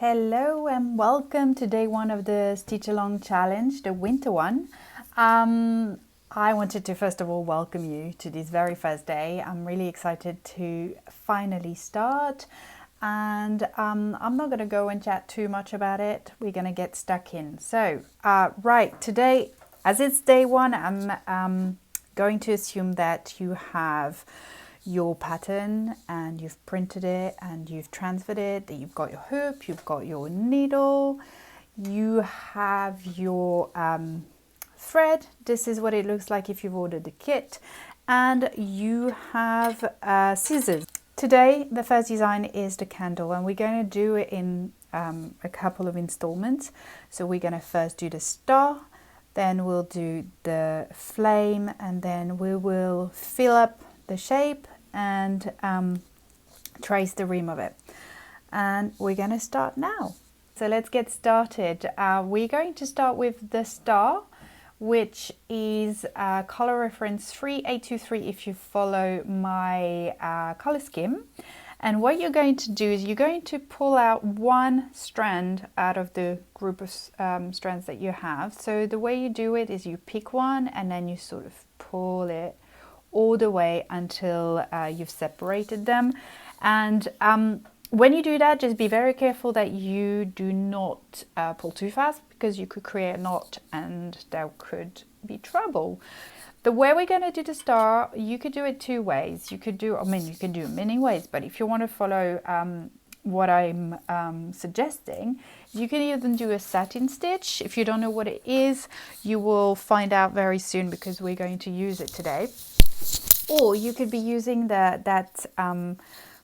Hello and welcome to day one of the Stitch Along Challenge, the winter one. I wanted to first of all welcome you to this very first day. I'm really excited to finally start, and I'm not going to go and chat too much about it. We're going to get stuck in. So, right, today, as it's day one, I'm going to assume that you have your pattern and you've printed it and you've transferred it, that you've got your hoop, you've got your needle, you have your thread. This is what it looks like if you've ordered the kit, and you have scissors. Today the first design is the candle, and we're going to do it in a couple of installments. So we're going to first do the star, then we'll do the flame, and then we will fill up the shape and trace the rim of it. And we're going to start now. So let's get started. We're going to start with the star, which is color reference 3823 if you follow my color scheme. And what you're going to do is you're going to pull out one strand out of the group of strands that you have. So the way you do it is you pick one and then you sort of pull it all the way until you've separated them. And when you do that, just be very careful that you do not pull too fast, because you could create a knot and there could be trouble. The way we're going to do the star, you could do it two ways. You could do, you can do it many ways, but if you want to follow what I'm suggesting, you can even do a satin stitch. If you don't know what it is, you will find out very soon, because we're going to use it today. Or you could be using that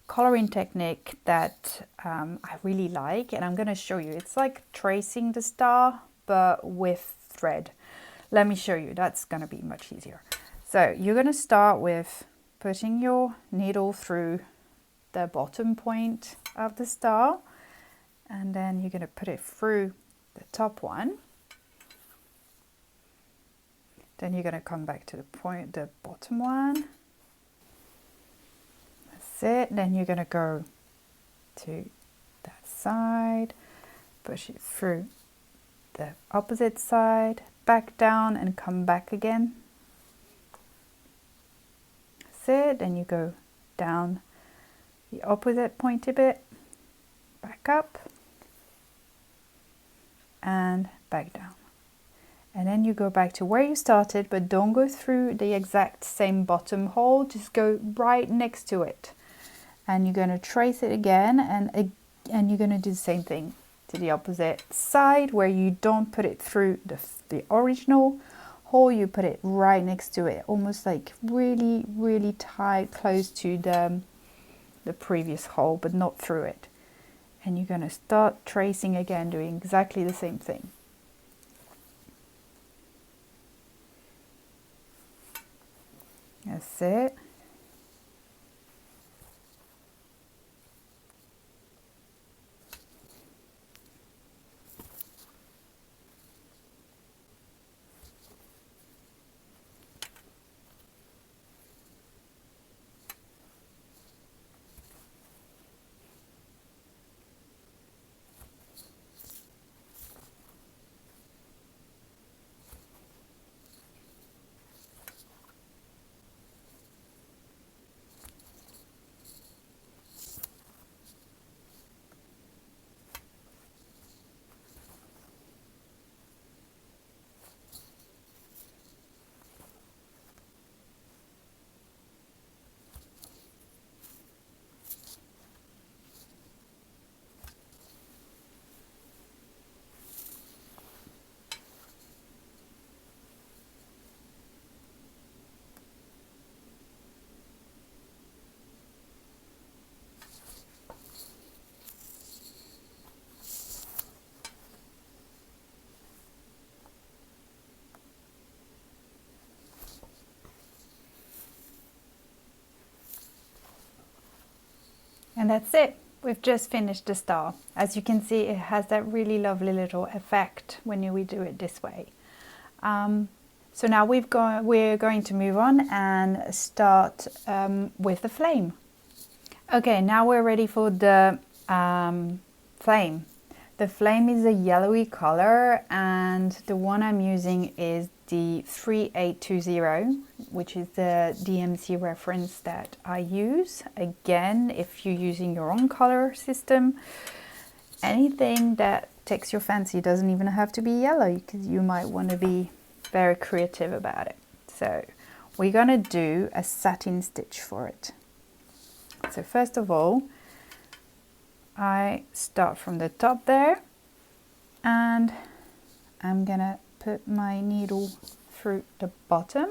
coloring technique that I really like, and I'm going to show you. It's like tracing the star but with thread. Let me show you. That's going to be much easier. So you're going to start with putting your needle through the bottom point of the star, and then you're going to put it through the top one. Then you're going to come back to the bottom one. That's it. Then you're going to go to that side, push it through the opposite side, back down and come back again. That's it. Then you go down the opposite pointy bit, back up and back down. And then you go back to where you started, but don't go through the exact same bottom hole, just go right next to it. And you're going to trace it again, and you're going to do the same thing to the opposite side, where you don't put it through the original hole, you put it right next to it, almost like really, really tight, close to the previous hole, but not through it. And you're going to start tracing again, doing exactly the same thing. That's it. And that's it. We've just finished the star. As you can see, it has that really lovely little effect when we do it this way. So now we're going to move on and start with the flame. Okay, now we're ready for the flame. The flame is a yellowy color, and the one I'm using is the 3820, which is the DMC reference that I use. Again, if you're using your own color system, anything that takes your fancy, doesn't even have to be yellow, because you might want to be very creative about it. So we're going to do a satin stitch for it. So first of all, I start from the top there, and I'm gonna put my needle through the bottom,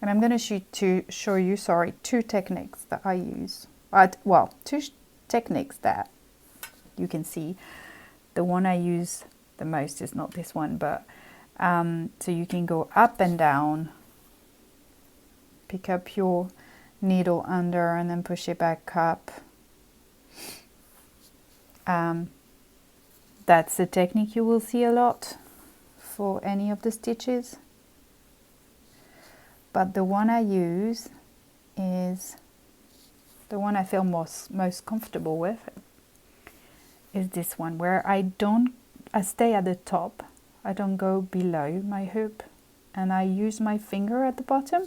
and I'm gonna show you two techniques that I use. Well, two techniques that you can see. The one I use the most is not this one, but so you can go up and down, pick up your needle under and then push it back up. That's a technique you will see a lot for any of the stitches. But the one I use is the one I feel most comfortable with, is this one, where I stay at the top, I don't go below my hoop, and I use my finger at the bottom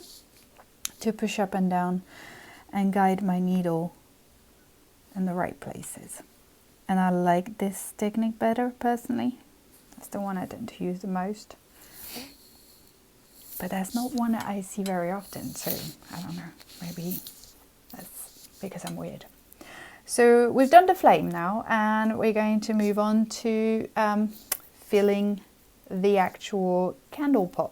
to push up and down and guide my needle in the right places. And I like this technique better personally. That's the one I tend to use the most. But that's not one that I see very often, so I don't know, maybe that's because I'm weird. So we've done the flame now, and we're going to move on to filling the actual candle pot.